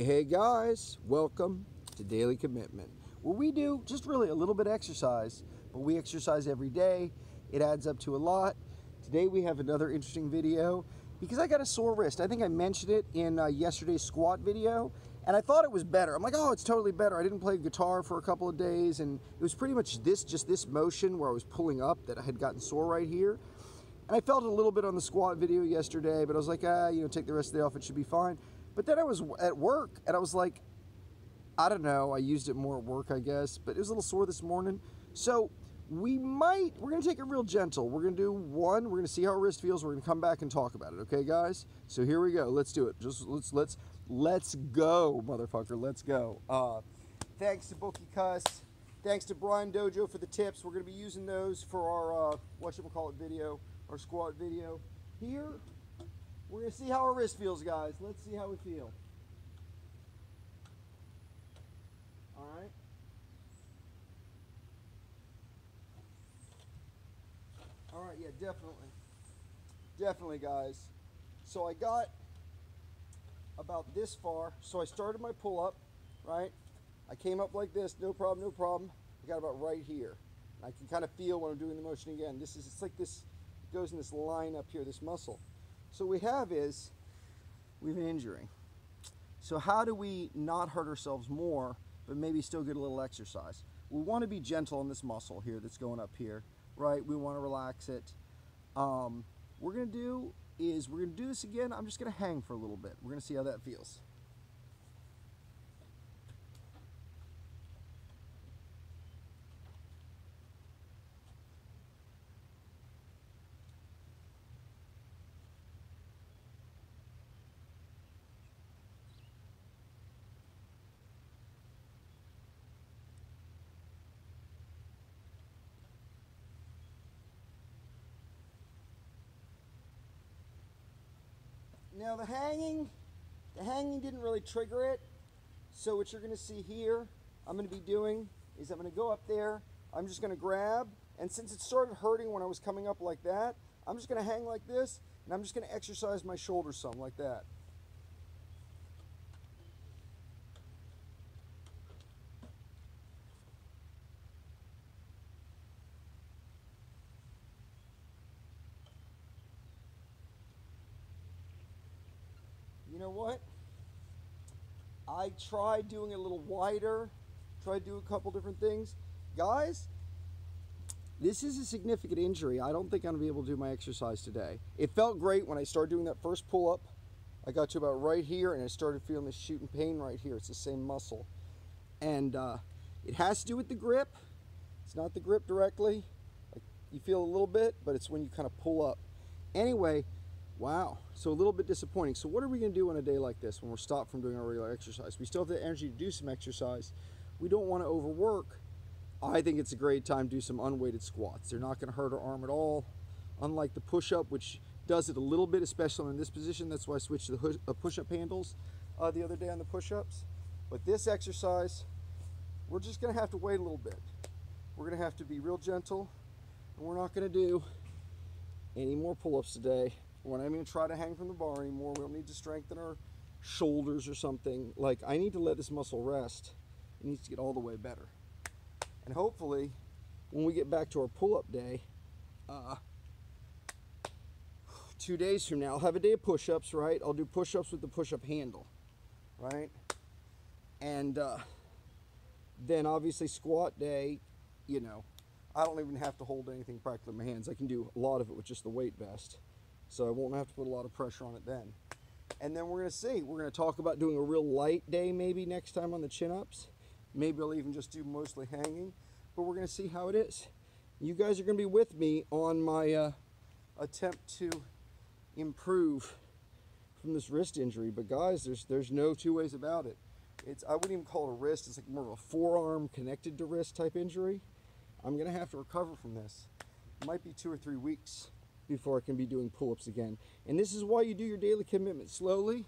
Hey guys, welcome to Daily Commitment, where we do just really a little bit of exercise, but we exercise every day. It adds up to a lot. Today we have another interesting video because I got a sore wrist. I think I mentioned it in yesterday's squat video, and I thought it was better. I'm like, oh, it's totally better. I didn't play guitar for a couple of days, and it was pretty much just this motion where I was pulling up that I had gotten sore right here. And I felt it a little bit on the squat video yesterday, but I was like, take the rest of the day off, it should be fine. But then I was at work, and I was like, I don't know, I used it more at work, I guess, but it was a little sore this morning. So we're going to take it real gentle. We're going to do one, we're going to see how our wrist feels, we're going to come back and talk about it, okay, guys? So here we go, let's do it. Let's go, motherfucker, let's go. Thanks to Bookie Cuss, thanks to Brian Dojo for the tips. We're going to be using those for our, whatchamacallit video, our squat video. Here, we're going to see how our wrist feels, guys. Let's see how we feel. All right. All right, yeah, definitely. Definitely, guys. So I got about this far. So I started my pull-up, right? I came up like this, no problem, no problem. I got about right here. I can kind of feel when I'm doing the motion again. It's like this, it goes in this line up here, this muscle. So what we have is, we have an injury. So how do we not hurt ourselves more, but maybe still get a little exercise? We want to be gentle on this muscle here that's going up here, right? We want to relax it. What we're going to do is, we're going to do this again. I'm just going to hang for a little bit. We're going to see how that feels. Now the hanging didn't really trigger it. So what you're gonna see here, I'm gonna be doing is I'm gonna go up there, I'm just gonna grab, and since it started hurting when I was coming up like that, I'm just gonna hang like this, and I'm just gonna exercise my shoulders some like that. You know what? I tried doing it a little wider, tried to do a couple different things. Guys, this is a significant injury. I don't think I'm gonna be able to do my exercise today. It felt great when I started doing that first pull-up. I got to about right here, and I started feeling this shooting pain right here. It's the same muscle. And it has to do with the grip. It's not the grip directly. Like, you feel a little bit, but it's when you kind of pull up. Anyway, wow, so a little bit disappointing. So what are we gonna do on a day like this when we're stopped from doing our regular exercise? We still have the energy to do some exercise. We don't wanna overwork. I think it's a great time to do some unweighted squats. They're not gonna hurt our arm at all. Unlike the push-up, which does it a little bit, especially in this position. That's why I switched to the push-up handles the other day on the push-ups. But this exercise, we're just gonna have to wait a little bit. We're gonna have to be real gentle, and we're not gonna do any more pull-ups today. We're not even going to try to hang from the bar anymore. We don't need to strengthen our shoulders or something. Like, I need to let this muscle rest. It needs to get all the way better. And hopefully, when we get back to our pull-up day, 2 days from now, I'll have a day of push-ups, right? I'll do push-ups with the push-up handle, right? And then obviously squat day, you know, I don't even have to hold anything practically in my hands. I can do a lot of it with just the weight vest. So I won't have to put a lot of pressure on it then. And then we're going to see. We're going to talk about doing a real light day maybe next time on the chin-ups. Maybe I'll even just do mostly hanging. But we're going to see how it is. You guys are going to be with me on my attempt to improve from this wrist injury. But guys, there's no two ways about it. I wouldn't even call it a wrist. It's like more of a forearm connected to wrist type injury. I'm going to have to recover from this. It might be 2 or 3 weeks before I can be doing pull-ups again. And this is why you do your daily commitment slowly,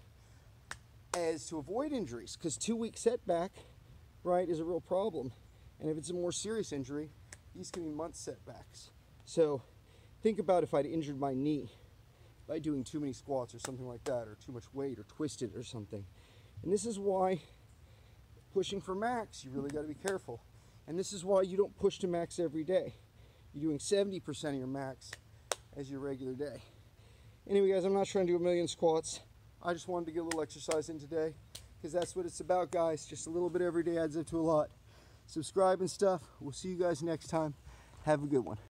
as to avoid injuries, because 2-week setback, right, is a real problem. And if it's a more serious injury, these can be month setbacks. So think about if I'd injured my knee by doing too many squats or something like that, or too much weight, or twisted or something. And this is why pushing for max, you really got to be careful. And this is why you don't push to max every day. You're doing 70% of your max as your regular day. Anyway, guys, I'm not trying to do a million squats. I just wanted to get a little exercise in today, because that's what it's about, guys. Just a little bit every day adds up to a lot. Subscribe and stuff. We'll see you guys next time. Have a good one.